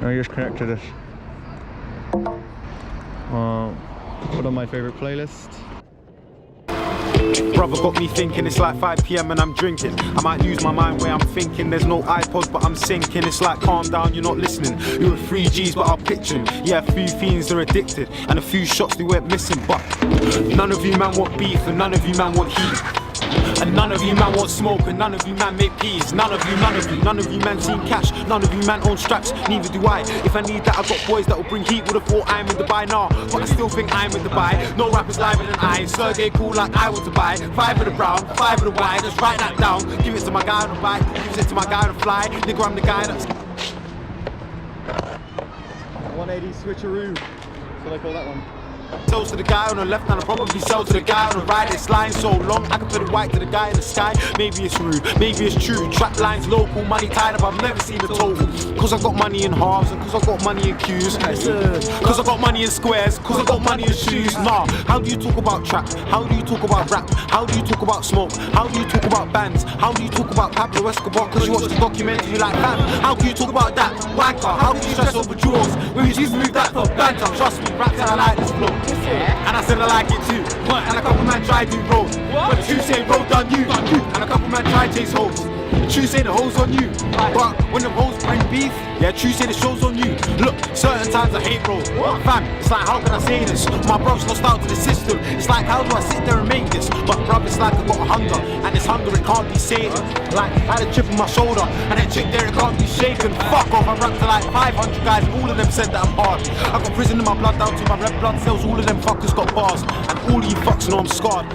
I just connected it. Put on my favorite playlist. Brother got me thinking, it's like 5 PM and I'm drinking. I might lose my mind where I'm thinking. There's no iPods but I'm sinking. It's like calm down, you're not listening. You were 3 Gs but I'll picture him. Yeah, a few fiends are addicted and a few shots they went missing. But none of you man want beef and none of you man want heat. And none of you man want smoke and none of you man make peace. None of you man seen cash. None of you man own straps, neither do I. If I need that, I got boys that will bring heat. Would've thought I'm in Dubai now, but I still think I'm in Dubai. No rappers live than I. Sergey cool like I want to buy. 5 of the brown, 5 of the white. Just write that down. Give it to my guy on the bike. Give it to my guy on the fly. Nigga, I'm the guy that's 180 switcheroo. That's what I call that one. Sells to the guy on the left and I probably sell to the guy on the right. This line so long, I can put it white to the guy in the sky. Maybe it's rude, maybe it's true. Trap lines local, money tied up, I've never seen a total. Cause I got money in halves and cause I got money in Qs. Cause I got money in squares, cause I got money in shoes. Nah, how do you talk about trap? How do you talk about rap? How do you talk about smoke? How do you talk about bands? How do you talk about Pablo Escobar? Cause you watch the documentary like that. How can you talk about that? Wanker, how can you stress over jewels? When you just move that for banter, trust me, raps and I like this flow. And I said I like it too. And a couple man tried to roll. But the truth say roll done you. And a couple man tried to chase hoes. The truth say the hoes on you. But when the hoes bring beef, yeah, true say the show's on you. Look, certain times I hate bro. Fam, it's like how can I say this? My bro's lost out to the system. It's like how do I sit there and make this? But bruv, it's like I got a hunger. And this hunger it can't be sated. Like I had a chip on my shoulder. And that chick there it can't be shaken. Fuck off, I rap to like 500 guys. And all of them said that I'm hard. I got prison in my blood down to my red blood cells. All of them fuckers got bars. And all of you fucks know I'm scarred.